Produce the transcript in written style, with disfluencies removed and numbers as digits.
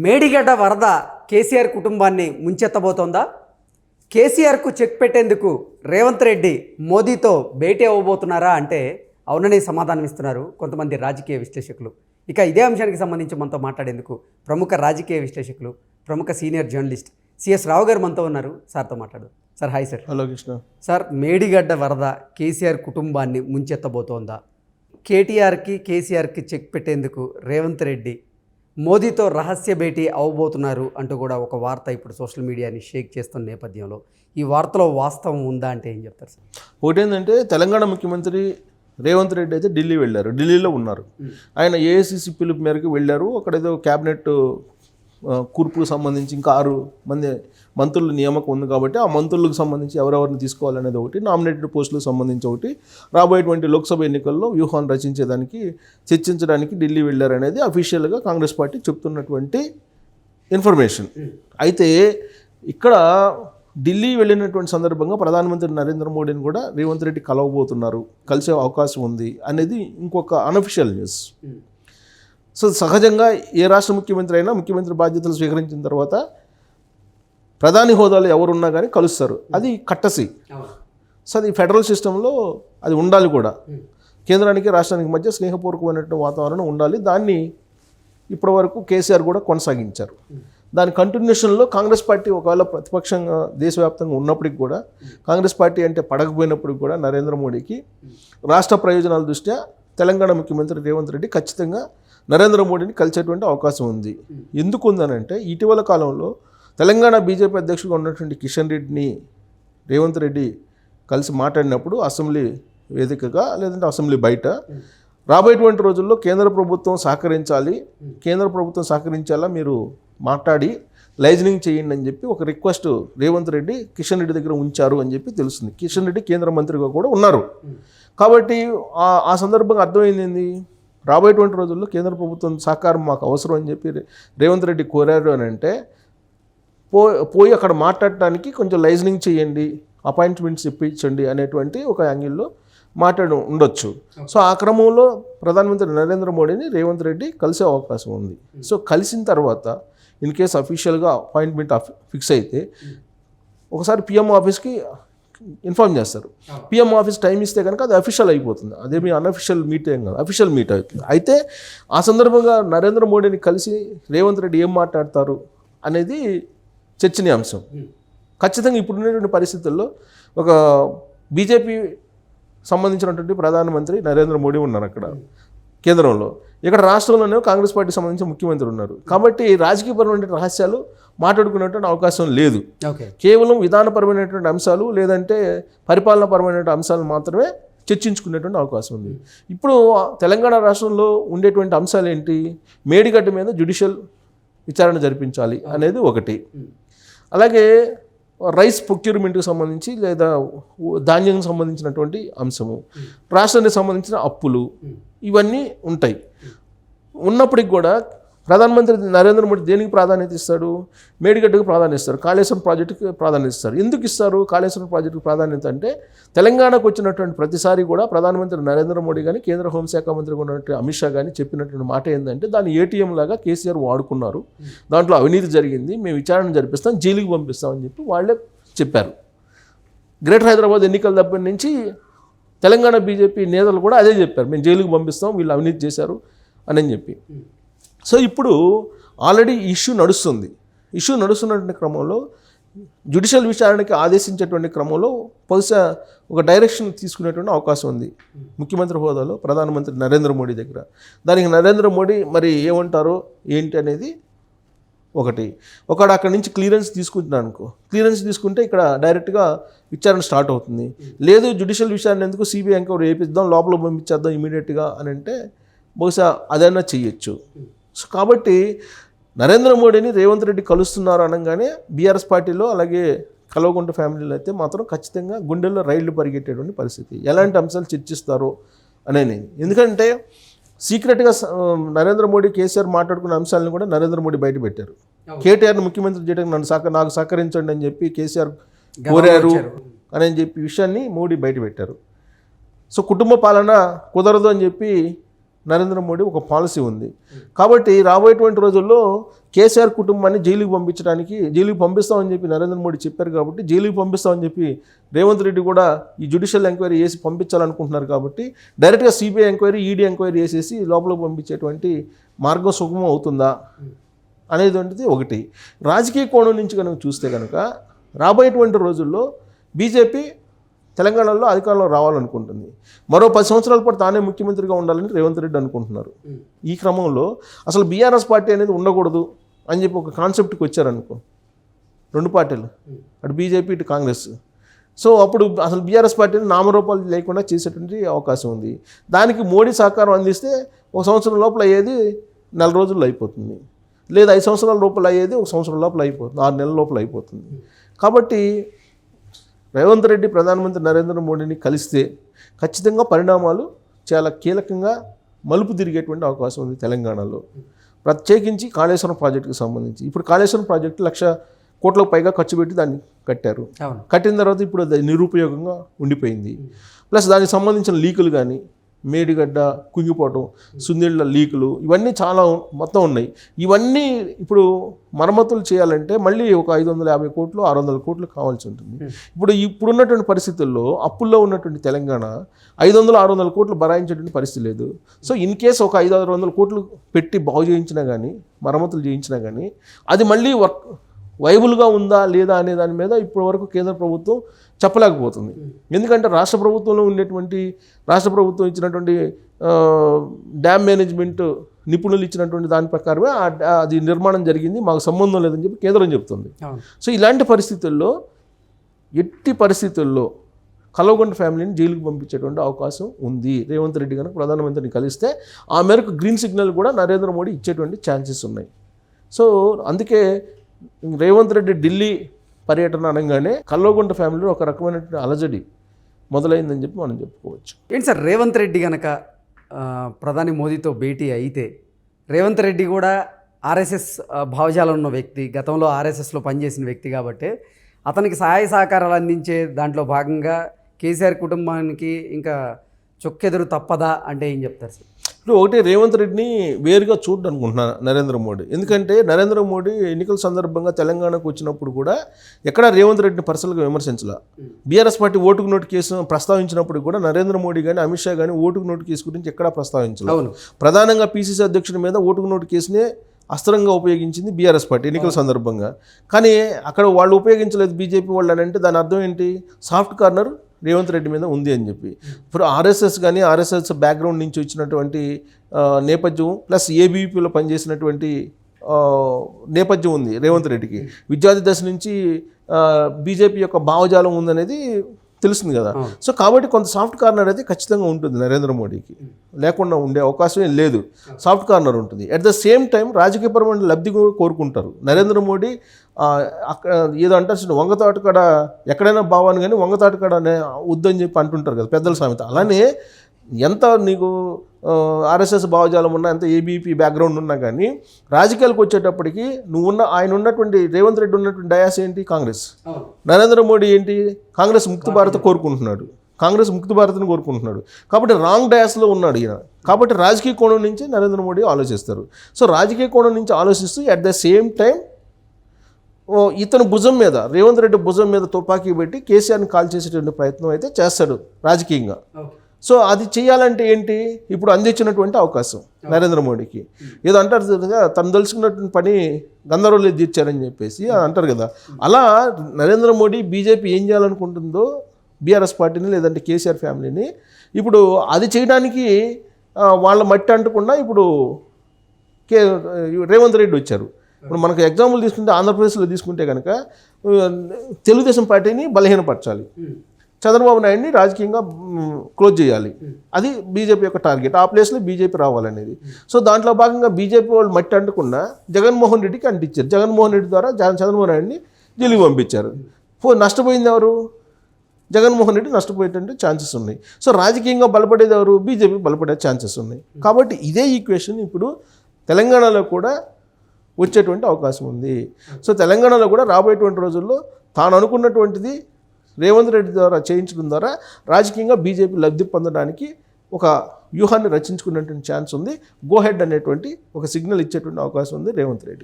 మేడిగడ్డ వరద కేసీఆర్ కుటుంబాన్ని ముంచెత్తబోతోందా? కేసీఆర్కు చెక్ పెట్టేందుకు రేవంత్ రెడ్డి మోదీతో భేటీ అవ్వబోతున్నారా అంటే అవుననే సమాధానం ఇస్తున్నారు కొంతమంది రాజకీయ విశ్లేషకులు. ఇక ఇదే అంశానికి సంబంధించి మనతో మాట్లాడేందుకు ప్రముఖ రాజకీయ విశ్లేషకులు, ప్రముఖ సీనియర్ జర్నలిస్ట్ సిఎస్ రావు గారు మనతో ఉన్నారు. సార్తో మాట్లాడు. Sir hi sir. Hello Krishna. Sir, Medigadda వరద కేసీఆర్ కుటుంబాన్ని ముంచెత్తబోతోందా? కేటీఆర్కి కేసీఆర్కి చెక్ పెట్టేందుకు రేవంత్ రెడ్డి మోదీతో రహస్య భేటీ అవ్వబోతున్నారు అంటూ కూడా ఒక వార్త ఇప్పుడు సోషల్ మీడియాని షేక్ చేస్తున్న నేపథ్యంలో ఈ వార్తలో వాస్తవం ఉందా అంటే ఏం చెప్తారు సార్? ఒకటి ఏంటంటే, తెలంగాణ ముఖ్యమంత్రి రేవంత్ రెడ్డి అయితే ఢిల్లీ వెళ్ళారు, ఢిల్లీలో ఉన్నారు. ఆయన ఏఐసిసి పిలుపు మేరకు వెళ్ళారు. అక్కడ ఏదో క్యాబినెట్ కూర్పుకు సంబంధించి ఇంకా 6 మంది మంత్రుల నియామకం ఉంది కాబట్టి ఆ మంత్రులకు సంబంధించి ఎవరెవరిని తీసుకోవాలనేది ఒకటి, నామినేటెడ్ పోస్టులకు సంబంధించి ఒకటి, రాబోయేటువంటి లోక్సభ ఎన్నికల్లో వ్యూహాన్ని రచించేదానికి చర్చించడానికి ఢిల్లీ వెళ్ళారనేది అఫీషియల్గా కాంగ్రెస్ పార్టీ చెప్తున్నటువంటి ఇన్ఫర్మేషన్. అయితే ఇక్కడ ఢిల్లీ వెళ్ళినటువంటి సందర్భంగా ప్రధానమంత్రి నరేంద్ర మోడీని కూడా రేవంత్ రెడ్డి కలవబోతున్నారు, కలిసే అవకాశం ఉంది అనేది ఇంకొక అనఫిషియల్ న్యూస్. సో సహజంగా ఏ రాష్ట్ర ముఖ్యమంత్రి అయినా ముఖ్యమంత్రి బాధ్యతలు స్వీకరించిన తర్వాత ప్రధాని హోదాలో ఎవరున్నా కానీ కలుస్తారు, అది కట్టసి. సో అది ఫెడరల్ సిస్టంలో అది ఉండాలి కూడా. కేంద్రానికి రాష్ట్రానికి మధ్య స్నేహపూర్వకమైనటువంటి వాతావరణం ఉండాలి. దాన్ని ఇప్పటివరకు కేసీఆర్ కూడా కొనసాగించారు. దాని కంటిన్యూషన్లో కాంగ్రెస్ పార్టీ ఒకవేళ ప్రతిపక్షంగా దేశవ్యాప్తంగా ఉన్నప్పటికి కూడా, కాంగ్రెస్ పార్టీ అంటే పడకపోయినప్పటికి కూడా నరేంద్ర మోడీకి రాష్ట్ర ప్రయోజనాల దృష్ట్యా తెలంగాణ ముఖ్యమంత్రి రేవంత్ రెడ్డి ఖచ్చితంగా నరేంద్ర మోడీని కలిసేటువంటి అవకాశం ఉంది. ఎందుకు ఉందనంటే, ఇటీవల కాలంలో తెలంగాణ బీజేపీ అధ్యక్షుడిగా ఉన్నటువంటి కిషన్ రెడ్డిని రేవంత్ రెడ్డి కలిసి మాట్లాడినప్పుడు అసెంబ్లీ వేదికగా లేదంటే అసెంబ్లీ బయట, రాబోయేటువంటి రోజుల్లో కేంద్ర ప్రభుత్వం సహకరించాలి, కేంద్ర ప్రభుత్వం సహకరించాలా, మీరు మాట్లాడి లైజనింగ్ చేయండి అని చెప్పి ఒక రిక్వెస్ట్ రేవంత్ రెడ్డి కిషన్ రెడ్డి దగ్గర ఉంచారు అని చెప్పి తెలుస్తుంది. కిషన్ రెడ్డి కేంద్ర మంత్రిగా కూడా ఉన్నారు. కాబట్టి ఆ సందర్భంగా అర్థమైంది, రాబోయేటువంటి రోజుల్లో కేంద్ర ప్రభుత్వం సహకారం మాకు అవసరం అని చెప్పి రేవంత్ రెడ్డి కోరారు అని అంటే, పోయి అక్కడ మాట్లాడటానికి కొంచెం లైజనింగ్ చేయండి, అపాయింట్మెంట్స్ ఇప్పించండి అనేటువంటి ఒక యాంగిల్లో మాట్లాడి ఉండొచ్చు. సో ఆ క్రమంలో ప్రధానమంత్రి నరేంద్ర మోడీని రేవంత్ రెడ్డి కలిసే అవకాశం ఉంది. సో కలిసిన తర్వాత ఇన్ కేసు అఫీషియల్గా అపాయింట్మెంట్ ఫిక్స్ అయితే ఒకసారి పిఎం ఆఫీస్కి ఇన్ఫార్మ్ చేస్తారు. పిఎం ఆఫీస్ టైం ఇస్తే కనుక అది అఫీషియల్ అయిపోతుంది, అదేమి అన్అఫీషియల్ మీట్ ఏం కాదు, అఫీషియల్ మీట్ అవుతుంది. అయితే ఆ సందర్భంగా నరేంద్ర మోడీని కలిసి రేవంత్ రెడ్డి ఏం మాట్లాడతారు అనేది చర్చనీయాంశం. ఖచ్చితంగా ఇప్పుడున్నటువంటి పరిస్థితుల్లో ఒక బీజేపీ సంబంధించినటువంటి ప్రధానమంత్రి నరేంద్ర మోడీ ఉన్నారు అక్కడ కేంద్రంలో, ఇక్కడ రాష్ట్రంలోనే కాంగ్రెస్ పార్టీకి సంబంధించిన ముఖ్యమంత్రి ఉన్నారు. కాబట్టి రాజకీయపరమైన రహస్యాలు మాట్లాడుకునేటువంటి అవకాశం లేదు. కేవలం విధానపరమైనటువంటి అంశాలు లేదంటే పరిపాలనాపరమైనటువంటి అంశాలు మాత్రమే చర్చించుకునేటువంటి అవకాశం ఉంది. ఇప్పుడు తెలంగాణ రాష్ట్రంలో ఉండేటువంటి అంశాలు ఏంటి? మేడిగడ్డ మీద జ్యుడిషియల్ విచారణ జరిపించాలి అనేది ఒకటి, అలాగే రైస్ ప్రొక్యూర్మెంట్కి సంబంధించి లేదా ధాన్యానికి సంబంధించినటువంటి అంశము, రాష్ట్రానికి సంబంధించిన అప్పులు, ఇవన్నీ ఉంటాయి. ఉన్నప్పటికి కూడా ప్రధానమంత్రి నరేంద్ర మోడీ దేనికి ప్రాధాన్యత ఇస్తాడు? మేడిగడ్డకు ప్రాధాన్యత ఇస్తారు, కాళేశ్వరం ప్రాజెక్టుకి ప్రాధాన్యత ఇస్తారు. ఎందుకు ఇస్తారు కాళేశ్వరం ప్రాజెక్టుకు ప్రాధాన్యత అంటే, తెలంగాణకు వచ్చినటువంటి ప్రతిసారి కూడా ప్రధానమంత్రి నరేంద్ర మోడీ కానీ కేంద్ర హోంశాఖ మంత్రిగా ఉన్నటువంటి అమిత్ షా కానీ చెప్పినటువంటి మాట ఏంటంటే, దాన్ని ఏటీఎం లాగా కేసీఆర్ వాడుకున్నారు, దాంట్లో అవినీతి జరిగింది, మేము విచారణ జరిపిస్తాం, జైలుకి పంపిస్తామని చెప్పి వాళ్ళే చెప్పారు. గ్రేటర్ హైదరాబాద్ ఎన్నికల దగ్గర నుంచి తెలంగాణ బీజేపీ నేతలు కూడా అదే చెప్పారు, మేము జైలుకి పంపిస్తాం, వీళ్ళు అవినీతి చేశారు అని చెప్పి. సో ఇప్పుడు ఆల్రెడీ ఇష్యూ నడుస్తున్నటువంటి క్రమంలో జ్యుడిషియల్ విచారణకి ఆదేశించేటువంటి క్రమంలో బహుశా ఒక డైరెక్షన్ తీసుకునేటువంటి అవకాశం ఉంది ముఖ్యమంత్రి హోదాలో ప్రధానమంత్రి నరేంద్ర మోడీ దగ్గర. దానికి నరేంద్ర మోడీ మరి ఏమంటారో ఏంటి అనేది ఒకటి. అక్కడి నుంచి క్లియరెన్స్ తీసుకుంటున్నాను అనుకో, క్లియరెన్స్ తీసుకుంటే ఇక్కడ డైరెక్ట్గా విచారణ స్టార్ట్ అవుతుంది. లేదు జ్యుడిషియల్ విచారణ ఎందుకు, సిబిఐ ఎంక్వైరీ వేపిద్దాం, లోపల పంపించేద్దాం ఇమీడియట్గా అని అంటే బహుశా అదైనా చెయ్యొచ్చు. సో కాబట్టి నరేంద్ర మోడీని రేవంత్ రెడ్డి కలుస్తున్నారు అనగానే బీఆర్ఎస్ పార్టీలో అలాగే కల్వకుంట్ల ఫ్యామిలీలో అయితే మాత్రం ఖచ్చితంగా గుండెల్లో రైళ్లు పరిగెట్టేటువంటి పరిస్థితి. ఎలాంటి అంశాలు చర్చిస్తారో అనేది, ఎందుకంటే సీక్రెట్గా నరేంద్ర మోడీ కేసీఆర్ మాట్లాడుకున్న అంశాలను కూడా నరేంద్ర మోడీ బయట పెట్టారు. కేటీఆర్ని ముఖ్యమంత్రి చేయడానికి నాకు సహకరించండి అని చెప్పి కేసీఆర్ కోరారు అని చెప్పి విషయాన్ని మోడీ బయట పెట్టారు. సో కుటుంబ పాలన కుదరదు అని చెప్పి నరేంద్ర మోడీ ఒక పాలసీ ఉంది. కాబట్టి రాబోయేటువంటి రోజుల్లో కేసీఆర్ కుటుంబాన్ని జైలుకి పంపిస్తామని చెప్పి నరేంద్ర మోడీ చెప్పారు. కాబట్టి జైలుకి పంపిస్తామని చెప్పి రేవంత్ రెడ్డి కూడా ఈ జ్యుడిషియల్ ఎంక్వైరీ చేసి పంపించాలనుకుంటున్నారు. కాబట్టి డైరెక్ట్గా సిబిఐ ఎంక్వైరీ, ఈడీ ఎంక్వైరీ చేసేసి లోపలికి పంపించేటువంటి మార్గం సుగమం అవుతుందా అనేటువంటిది ఒకటి. రాజకీయ కోణం నుంచి కనుక చూస్తే కనుక రాబోయేటువంటి రోజుల్లో బీజేపీ తెలంగాణలో అధికారంలో రావాలనుకుంటుంది. మరో 10 సంవత్సరాల పాటు తానే ముఖ్యమంత్రిగా ఉండాలని రేవంత్ రెడ్డి అనుకుంటున్నారు. ఈ క్రమంలో అసలు బీఆర్ఎస్ పార్టీ అనేది ఉండకూడదు అని చెప్పి ఒక కాన్సెప్ట్కి వచ్చారనుకో, 2 పార్టీలు, అటు బీజేపీ ఇటు కాంగ్రెస్. సో అప్పుడు అసలు బీఆర్ఎస్ పార్టీని నామరూపాలు లేకుండా చేసేటువంటి అవకాశం ఉంది. దానికి మోడీ సహకారం అందిస్తే 1 సంవత్సరం లోపల అయ్యేది 4 రోజుల్లో అయిపోతుంది, లేదా 5 సంవత్సరాల లోపల అయ్యేది 1 సంవత్సరం లోపల అయిపోతుంది, 6 నెలల లోపల అయిపోతుంది. కాబట్టి రేవంత్ రెడ్డి ప్రధానమంత్రి నరేంద్ర మోడీని కలిస్తే ఖచ్చితంగా పరిణామాలు చాలా కీలకంగా మలుపు తిరిగేటువంటి అవకాశం ఉంది తెలంగాణలో. ప్రత్యేకించి కాళేశ్వరం ప్రాజెక్టుకి సంబంధించి ఇప్పుడు కాళేశ్వరం ప్రాజెక్టు 1,00,000 కోట్లకు పైగా ఖర్చు పెట్టి దాన్ని కట్టారు. కట్టిన తర్వాత ఇప్పుడు అది నిరుపయోగంగా ఉండిపోయింది. ప్లస్ దానికి సంబంధించిన లీకులు కానీ, మేడిగడ్డ కుంగిపోవటం, సుందిళ్ళ లీకులు, ఇవన్నీ చాలా మొత్తం ఉన్నాయి. ఇవన్నీ ఇప్పుడు మరమ్మతులు చేయాలంటే మళ్ళీ ఒక 550 కోట్లు 600 కోట్లు కావాల్సి ఉంటుంది. ఇప్పుడున్నటువంటి పరిస్థితుల్లో అప్పుల్లో ఉన్నటువంటి తెలంగాణ 500-600 కోట్లు భరాయించేటువంటి పరిస్థితి లేదు. సో ఇన్ కేస్ ఒక 500-600 కోట్లు పెట్టి బాగు చేయించినా కానీ, మరమ్మతులు చేయించినా కానీ అది మళ్ళీ వైబుల్గా ఉందా లేదా అనే దాని మీద ఇప్పటి వరకు కేంద్ర ప్రభుత్వం చెప్పలేకపోతుంది. ఎందుకంటే రాష్ట్ర ప్రభుత్వం ఇచ్చినటువంటి డ్యామ్ మేనేజ్మెంట్ నిపుణులు ఇచ్చినటువంటి దాని ప్రకారమే అది నిర్మాణం జరిగింది, మాకు సంబంధం లేదని చెప్పి కేంద్రం చెప్తుంది. సో ఇలాంటి పరిస్థితుల్లో ఎట్టి పరిస్థితుల్లో కల్వకుంట్ల ఫ్యామిలీని జైలుకి పంపించేటువంటి అవకాశం ఉంది. రేవంత్ రెడ్డి కనుక ప్రధానమంత్రిని కలిస్తే ఆ మేరకు గ్రీన్ సిగ్నల్ కూడా నరేంద్ర మోడీ ఇచ్చేటువంటి ఛాన్సెస్ ఉన్నాయి. సో అందుకే రేవంత్ రెడ్డి ఢిల్లీ పర్యటన అనగానే కల్వకుంట్ల ఫ్యామిలీలో ఒక రకమైనటువంటి అలజడి మొదలైందని చెప్పి మనం చెప్పుకోవచ్చు. ఏంటి సార్, రేవంత్ రెడ్డి కనుక ప్రధాని మోదీతో భేటీ అయితే, రేవంత్ రెడ్డి కూడా ఆర్ఎస్ఎస్ భావజాలం ఉన్న వ్యక్తి, గతంలో ఆర్ఎస్ఎస్లో పనిచేసిన వ్యక్తి కాబట్టి అతనికి సహాయ సహకారాలు అందించే దాంట్లో భాగంగా కేసీఆర్ కుటుంబానికి ఇంకా చొక్కెదురు తప్పదా అంటే ఏం చెప్తారు సార్? ఇప్పుడు ఒకటి, రేవంత్ రెడ్డిని వేరుగా చూడనుకుంటున్నాను నరేంద్ర మోడీ. ఎందుకంటే నరేంద్ర మోడీ ఎన్నికల సందర్భంగా తెలంగాణకు వచ్చినప్పుడు కూడా ఎక్కడా రేవంత్ రెడ్డిని పర్సనల్గా విమర్శించాల. బీఆర్ఎస్ పార్టీ ఓటుకు నోటు కేసు ప్రస్తావించినప్పుడు కూడా నరేంద్ర మోడీ కానీ అమిత్ షా కానీ ఓటుకు నోటు కేసు గురించి ఎక్కడా ప్రస్తావించాలి. ప్రధానంగా పీసీసీ అధ్యక్షుడి మీద ఓటుకు నోటు కేసునే అస్త్రంగా ఉపయోగించింది బీఆర్ఎస్ పార్టీ ఎన్నికల సందర్భంగా. కానీ అక్కడ వాళ్ళు ఉపయోగించలేదు బీజేపీ వాళ్ళు అని అంటే దాని అర్థం ఏంటి? సాఫ్ట్ కార్నర్ రేవంత్ రెడ్డి మీద ఉంది అని చెప్పి. ఇప్పుడు ఆర్ఎస్ఎస్ కానీ ఆర్ఎస్ఎస్ బ్యాక్గ్రౌండ్ నుంచి వచ్చినటువంటి నేపథ్యం ప్లస్ ఏబీవీపీలో పనిచేసినటువంటి నేపథ్యం ఉంది రేవంత్ రెడ్డికి. విద్యార్థి దశ నుంచి బీజేపీ యొక్క భావజాలం ఉందనేది తెలుస్తుంది కదా. సో కాబట్టి కొంత సాఫ్ట్ కార్నర్ అయితే ఖచ్చితంగా ఉంటుంది నరేంద్ర మోడీకి, లేకుండా ఉండే అవకాశం లేదు. సాఫ్ట్ కార్నర్ ఉంటుంది. అట్ ద సేమ్ టైం రాజకీయపరమైన లబ్ధి కోరుకుంటారు నరేంద్ర మోడీ. అక్కడ ఏదో అంటారు, వంగతాటు కాడ ఎక్కడైనా భావాన్ని కానీ వంగతాటు కాడ వద్దని చెప్పి అంటుంటారు కదా పెద్దల సామెత. అలానే ఎంత నీకు ఆర్ఎస్ఎస్ భావజాలం ఉన్నా, ఎంత ఏబీపీ బ్యాక్గ్రౌండ్ ఉన్నా కానీ రాజకీయాలకు వచ్చేటప్పటికి ఆయన ఉన్నటువంటి రేవంత్ రెడ్డి ఉన్నటువంటి డయాస్ ఏంటి? కాంగ్రెస్. నరేంద్ర మోడీ ఏంటి? కాంగ్రెస్ ముక్త భారత్ కోరుకుంటున్నాడు, కాంగ్రెస్ ముక్త భారత్ని కోరుకుంటున్నాడు. కాబట్టి రాంగ్ డయాస్లో ఉన్నాడు ఈయన. కాబట్టి రాజకీయ కోణం నుంచి నరేంద్ర మోడీ ఆలోచిస్తారు. సో రాజకీయ కోణం నుంచి ఆలోచిస్తూ అట్ ద సేమ్ టైం ఇతను భుజం మీద, రేవంత్ రెడ్డి భుజం మీద తుపాకీ పెట్టి కేసీఆర్ని కాల్ చేసేటువంటి ప్రయత్నం అయితే చేస్తాడు రాజకీయంగా. సో అది చేయాలంటే ఏంటి? ఇప్పుడు అందించినటువంటి అవకాశం నరేంద్ర మోడీకి. ఏదో అంటారు కదా, తను తెలుసుకున్నటువంటి పని గందరగోళం తీర్చారని చెప్పేసి అంటారు కదా. అలా నరేంద్ర మోడీ బీజేపీ ఏం చేయాలనుకుంటుందో బీఆర్ఎస్ పార్టీని లేదంటే కేసీఆర్ ఫ్యామిలీని, ఇప్పుడు అది చేయడానికి వాళ్ళ మట్టి అంటకుండా ఇప్పుడు రేవంత్ రెడ్డి వచ్చారు. ఇప్పుడు మనకు ఎగ్జాంపుల్ తీసుకుంటే ఆంధ్రప్రదేశ్లో తీసుకుంటే కనుక తెలుగుదేశం పార్టీని బలహీనపరచాలి, చంద్రబాబు నాయుడిని రాజకీయంగా క్లోజ్ చేయాలి. అది బీజేపీ యొక్క టార్గెట్. ఆ ప్లేస్లో బీజేపీ రావాలనేది. సో దాంట్లో భాగంగా బీజేపీ వాళ్ళు మట్టి అంటకుండా జగన్మోహన్ రెడ్డికి అంటించారు. జగన్మోహన్ రెడ్డి ద్వారా చంద్రబాబు నాయుడిని జైలుకి పంపించారు. నష్టపోయింది ఎవరు? జగన్మోహన్ రెడ్డి నష్టపోయేటువంటి ఛాన్సెస్ ఉన్నాయి. సో రాజకీయంగా బలపడేది ఎవరు? బీజేపీ బలపడే ఛాన్సెస్ ఉన్నాయి. కాబట్టి ఇదే ఈక్వేషన్ ఇప్పుడు తెలంగాణలో కూడా వచ్చేటువంటి అవకాశం ఉంది. సో తెలంగాణలో కూడా రాబోయేటువంటి రోజుల్లో తాను అనుకున్నటువంటిది రేవంత్ రెడ్డి ద్వారా చేయించడం ద్వారా రాజకీయంగా బీజేపీ లబ్ధి పొందడానికి ఒక వ్యూహాన్ని రచించుకునేటువంటి ఛాన్స్ ఉంది. గో హెడ్ అనేటువంటి ఒక సిగ్నల్ ఇచ్చేటువంటి అవకాశం ఉంది రేవంత్ రెడ్డి.